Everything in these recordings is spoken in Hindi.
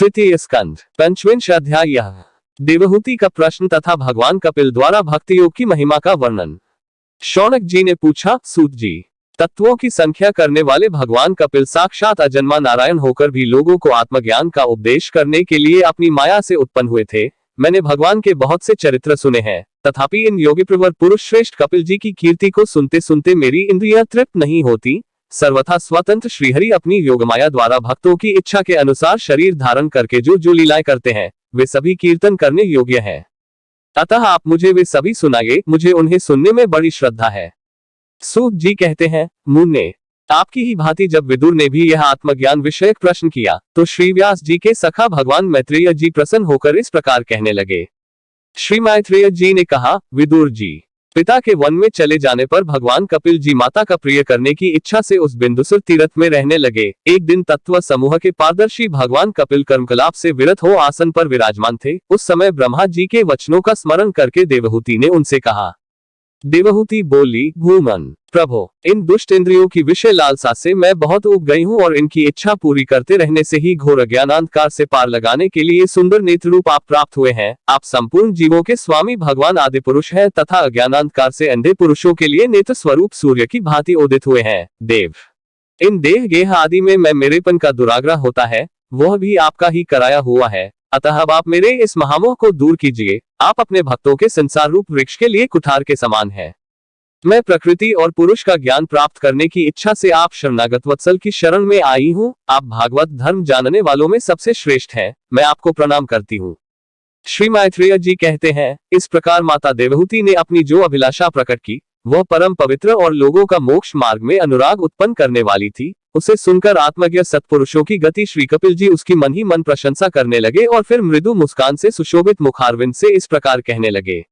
तृतीय स्कंध पंचविंश अध्याय। देवहूति का प्रश्न तथा भगवान कपिल द्वारा भक्ति योग की महिमा का वर्णन। शौनक जी ने पूछा, सूत जी, तत्वों की संख्या करने वाले भगवान कपिल साक्षात अजन्मा नारायण होकर भी लोगों को आत्मज्ञान का उपदेश करने के लिए अपनी माया से उत्पन्न हुए थे। मैंने भगवान के बहुत से चरित्र सुने हैं, तथापि इन योगी प्रवर पुरुष श्रेष्ठ कपिल जी की कीर्ति को सुनते सुनते मेरी इंद्रियां तृप्त नहीं होती। सर्वथा स्वतंत्र श्रीहरि अपनी योगमाया द्वारा भक्तों की इच्छा के अनुसार शरीर धारण करके जो लीलाएं करते हैं वे सभी कीर्तन करने योग्य हैं। अतः आप मुझे वे सभी सुनाइए, मुझे उन्हें सुनने में बड़ी श्रद्धा है। सूत जी कहते हैं, मुन्ने, आपकी ही भांति जब विदुर ने भी यह आत्मज्ञान विषयक प्रश्न किया तो श्री व्यास जी के सखा भगवान मैत्रेय जी प्रसन्न होकर इस प्रकार कहने लगे। श्री मैत्रेय जी ने कहा, विदुर जी, पिता के वन में चले जाने पर भगवान कपिल जी माता का प्रिय करने की इच्छा से उस बिंदुसर तीर्थ में रहने लगे। एक दिन तत्व समूह के पारदर्शी भगवान कपिल कर्मकलाप से विरत हो आसन पर विराजमान थे। उस समय ब्रह्मा जी के वचनों का स्मरण करके देवहूति ने उनसे कहा। देवहूति बोली, भूमन प्रभो, इन दुष्ट इंद्रियों की विषय लालसा से मैं बहुत ऊब गई हूँ और इनकी इच्छा पूरी करते रहने से ही घोर अज्ञानांधकार से पार लगाने के लिए सुंदर नेत्र रूप आप प्राप्त हुए हैं। आप संपूर्ण जीवों के स्वामी भगवान आदि पुरुष हैं तथा अज्ञानांधकार से अंधे पुरुषों के लिए नेत्र स्वरूप सूर्य की भांति उदित हुए हैं। देव, इन देह गेह आदि में मैं मेरेपन का दुराग्रह होता है, वह भी आपका ही कराया हुआ है। अतः अब आप मेरे इस महामोह को दूर कीजिए। आप अपने भक्तों के संसार रूप वृक्ष के लिए कुठार के समान है। मैं प्रकृति और पुरुष का ज्ञान प्राप्त करने की इच्छा से आप शरणागत वत्सल की शरण में आई हूँ। आप भागवत धर्म जानने वालों में सबसे श्रेष्ठ हैं। मैं आपको प्रणाम करती हूँ। श्री मैत्रेय जी कहते हैं, इस प्रकार माता देवहूति ने अपनी जो अभिलाषा प्रकट की वह परम पवित्र और लोगों का मोक्ष मार्ग में अनुराग उत्पन्न करने वाली थी। उसे सुनकर आत्मज्ञ सत्पुरुषों की गति श्री कपिल जी उसकी मन ही मन प्रशंसा करने लगे और फिर मृदु मुस्कान से सुशोभित मुखारविंद से इस प्रकार कहने लगे।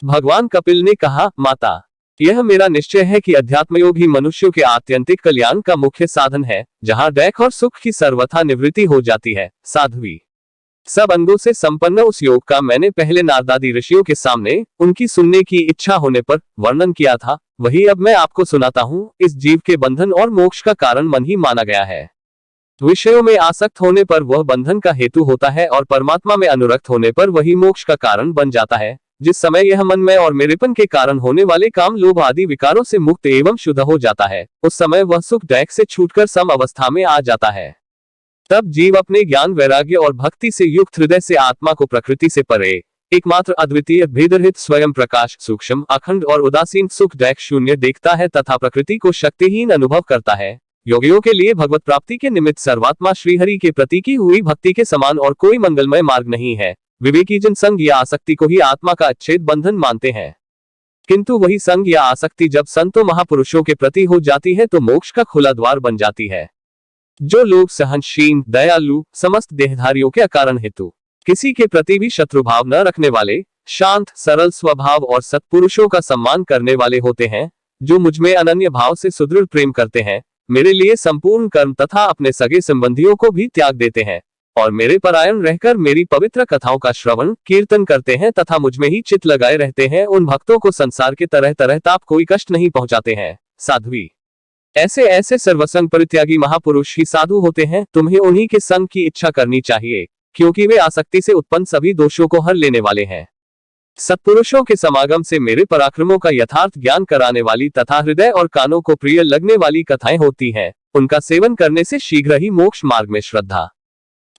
भगवान कपिल ने कहा, माता, यह मेरा निश्चय है कि अध्यात्मयोग ही मनुष्यों के आत्यंतिक कल्याण का मुख्य साधन है, जहाँ दैख और सुख की सर्वथा निवृत्ति हो जाती है। साध्वी, सब अंगों से संपन्न उस योग का मैंने पहले नारदादि ऋषियों के सामने उनकी सुनने की इच्छा होने पर वर्णन किया था, वही अब मैं आपको सुनाता हूँ। इस जीव के बंधन और मोक्ष का कारण मन ही माना गया है। विषयों में आसक्त होने पर वह बंधन का हेतु होता है और परमात्मा में अनुरक्त होने पर वही मोक्ष का कारण बन जाता है। जिस समय यह मन में और मेरेपन के कारण होने वाले काम लोभ आदि विकारों से मुक्त एवं शुद्ध हो जाता है, उस समय वह सुख दैख से छूटकर सम अवस्था में आ जाता है। तब जीव अपने ज्ञान वैराग्य और भक्ति से युक्त हृदय से आत्मा को प्रकृति से परे एकमात्र अद्वितीय भेदरहित स्वयं प्रकाश सूक्ष्म अखंड और उदासीन सुख दैख शून्य देखता है तथा प्रकृति को शक्तिहीन अनुभव करता है। योगियों के लिए भगवत प्राप्ति के निमित्त सर्वात्मा श्रीहरि के प्रति की हुई भक्ति के समान और कोई मंगलमय मार्ग नहीं है। विवेकी जन संग या आसक्ति को ही आत्मा का अच्छेद बंधन मानते हैं, किंतु वही संग या आसक्ति जब संतों महापुरुषों के प्रति हो जाती है तो मोक्ष का खुला द्वार बन जाती है। जो लोग सहनशील, दयालु, समस्त देहधारियों के अकारण हेतु किसी के प्रति भी शत्रुभाव न रखने वाले, शांत, सरल स्वभाव और सत्पुरुषों का सम्मान करने वाले होते हैं, जो मुझमें अनन्य भाव से सुदृढ़ प्रेम करते हैं, मेरे लिए संपूर्ण कर्म तथा अपने सगे संबंधियों को भी त्याग देते हैं और मेरे परायण रहकर मेरी पवित्र कथाओं का श्रवण कीर्तन करते हैं तथा मुझमें ही चित्त लगाए रहते हैं, उन भक्तों को संसार के तरह तरह ताप कोई कष्ट नहीं पहुंचाते हैं। साध्वी, ऐसे ऐसे सर्वसंग परित्यागी महापुरुष ही साधु होते हैं। तुम्हें उन्हीं के संग की इच्छा करनी चाहिए, क्योंकि वे आसक्ति से उत्पन्न सभी दोषों को हर लेने वाले हैं। सत्पुरुषों के समागम से मेरे पराक्रमों का यथार्थ ज्ञान कराने वाली तथा हृदय और कानों को प्रिय लगने वाली कथाएं होती हैं। उनका सेवन करने से शीघ्र ही मोक्ष मार्ग में श्रद्धा,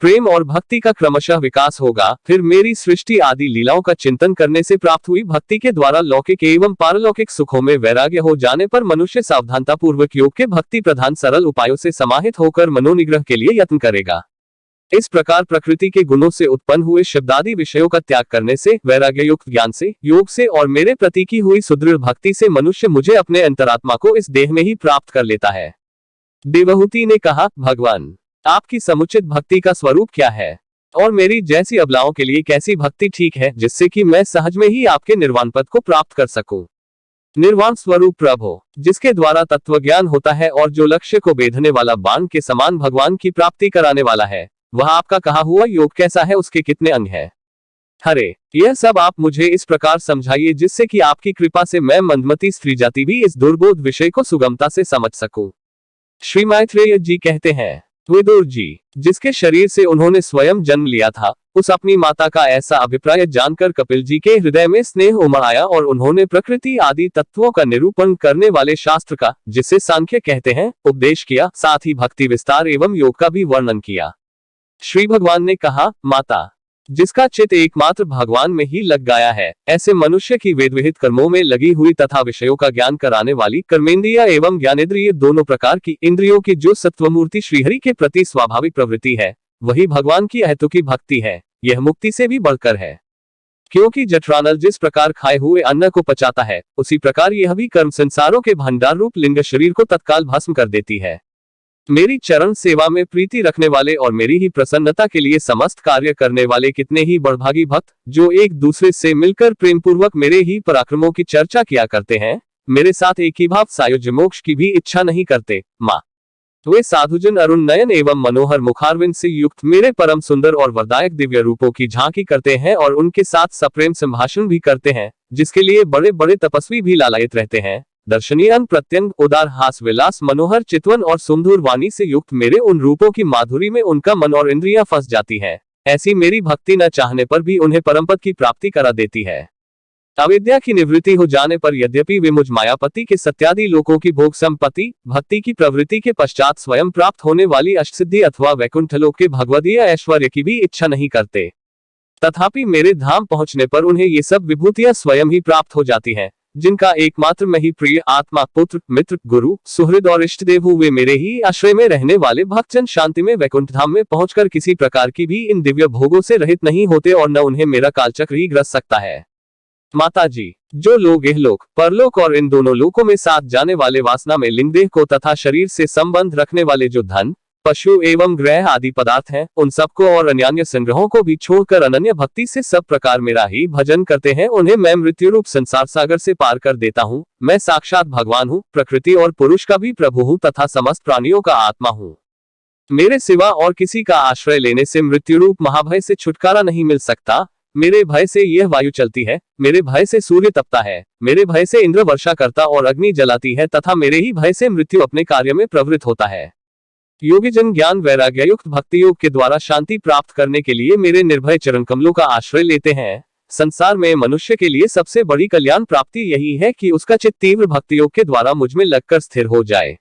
प्रेम और भक्ति का क्रमशः विकास होगा। फिर मेरी सृष्टि आदि लीलाओं का चिंतन करने से प्राप्त हुई भक्ति के द्वारा लौकिक एवं पारलौकिक सुखों में वैराग्य हो जाने पर मनुष्य सावधानता पूर्वक योग के भक्ति प्रधान सरल उपायों से समाहित होकर मनोनिग्रह के लिए यत्न करेगा। इस प्रकार प्रकृति के गुणों से उत्पन्न हुए शब्दादि विषयों का त्याग करने से, वैराग्य युक्त ज्ञान से, योग से और मेरे प्रति की हुई सुदृढ़ भक्ति से मनुष्य मुझे अपने अंतरात्मा को इस देह में ही प्राप्त कर लेता है। देवहूति ने कहा, भगवान, आपकी समुचित भक्ति का स्वरूप क्या है और मेरी जैसी अबलाओं के लिए कैसी भक्ति ठीक है, जिससे कि मैं सहज में ही आपके निर्वाण पद को प्राप्त कर सकूं। निर्वाण स्वरूप प्रभो, जिसके द्वारा तत्व ज्ञान होता है और जो लक्ष्य को बेधने वाला बाण के समान भगवान की प्राप्ति कराने वाला है, वह आपका कहा हुआ योग कैसा है, उसके कितने अंग है? हरे, यह सब आप मुझे इस प्रकार समझाइए जिससे कि आपकी कृपा से मैं मंदमती स्त्री जाति भी इस दुर्बोध विषय को सुगमता से समझ सकूं। श्री मैत्रेय जी कहते हैं, विदुर जी, जिसके शरीर से उन्होंने स्वयं जन्म लिया था, उस अपनी माता का ऐसा अभिप्राय जानकर कपिल जी के हृदय में स्नेह उमड़ आया और उन्होंने प्रकृति आदि तत्वों का निरूपण करने वाले शास्त्र का, जिसे सांख्य कहते हैं, उपदेश किया, साथ ही भक्ति विस्तार एवं योग का भी वर्णन किया। श्री भगवान ने कहा, माता, जिसका चित्त एकमात्र भगवान में ही लग गया है, ऐसे मनुष्य की वेद विहित कर्मों में लगी हुई तथा विषयों का ज्ञान कराने वाली कर्मेंद्रिय एवं ज्ञानेंद्रिय दोनों प्रकार की इंद्रियों की जो सत्वमूर्ति श्रीहरि के प्रति स्वाभाविक प्रवृत्ति है, वही भगवान की अहेतुकी भक्ति है। यह मुक्ति से भी बढ़कर है, क्योंकि जठरानल जिस प्रकार खाए हुए अन्न को पचाता है, उसी प्रकार यह भी कर्म संसारों के भंडार रूप लिंग शरीर को तत्काल भस्म कर देती है। मेरी चरण सेवा में प्रीति रखने वाले और मेरी ही प्रसन्नता के लिए समस्त कार्य करने वाले कितने ही बड़भागी भक्त, जो एक दूसरे से मिलकर प्रेम पूर्वक मेरे ही पराक्रमों की चर्चा किया करते हैं, मेरे साथ एक ही भाव सायुज्य मोक्ष की भी इच्छा नहीं करते। माँ, वे साधुजन अरुण नयन एवं मनोहर मुखारविंद से युक्त मेरे परम सुंदर और वरदायक दिव्य रूपों की झांकी करते हैं और उनके साथ सप्रेम संभाषण भी करते हैं, जिसके लिए बड़े बड़े तपस्वी भी लालायित रहते हैं। दर्शनीय प्रत्यंग उदार हास विलास मनोहर चितवन और सुमधुर वाणी से युक्त मेरे उन रूपों की माधुरी में उनका मन और इंद्रियां फंस जाती हैं। ऐसी मेरी भक्ति न चाहने पर भी उन्हें परमपद की प्राप्ति करा देती है। अविद्या की निवृत्ति हो जाने पर यद्यपि वे मुझ मायापति के सत्यादि लोकों की भोग संपत्ति भक्ति की प्रवृत्ति के पश्चात स्वयं प्राप्त होने वाली अष्टसिद्धि अथवा वैकुंठलोक के भगवदीय ऐश्वर्य की भी इच्छा नहीं करते, तथापि मेरे धाम पहुंचने पर उन्हें ये सब विभूतियां स्वयं ही प्राप्त हो जाती हैं, जिनका एकमात्र मैं ही प्रिय आत्मा, पुत्र, मित्र, गुरु, सुहृद और इष्ट देव हूँ। वे मेरे ही आश्रय में रहने वाले भक्तजन शांति में वैकुंठ धाम में पहुंचकर किसी प्रकार की भी इन दिव्य भोगों से रहित नहीं होते और न उन्हें मेरा कालचक्र ही ग्रस सकता है। माता जी, जो लोग इहलोक परलोक और इन दोनों लोकों में साथ जाने वाले वासना में लिंगदेह को तथा शरीर से संबंध रखने वाले जो धन, पशु एवं ग्रह आदि पदार्थ हैं, उन सबको और अन्यान्य संग्रहों को भी छोड़कर अनन्य भक्ति से सब प्रकार मेरा ही भजन करते हैं, उन्हें मैं मृत्यु रूप संसार सागर से पार कर देता हूँ। मैं साक्षात भगवान हूँ, प्रकृति और पुरुष का भी प्रभु हूँ तथा समस्त प्राणियों का आत्मा हूँ। मेरे सिवा और किसी का आश्रय लेने से मृत्यु रूप महाभय से छुटकारा नहीं मिल सकता। मेरे भय से यह वायु चलती है, मेरे भय से सूर्य तपता है, मेरे भय से इंद्र वर्षा करता और अग्नि जलाती है तथा मेरे ही भय से मृत्यु अपने कार्य में प्रवृत्त होता है। योगी जन ज्ञान वैराग्य युक्त भक्ति योग के द्वारा शांति प्राप्त करने के लिए मेरे निर्भय चरण कमलों का आश्रय लेते हैं। संसार में मनुष्य के लिए सबसे बड़ी कल्याण प्राप्ति यही है कि उसका चित्त तीव्र भक्ति योग के द्वारा मुझ में लगकर स्थिर हो जाए।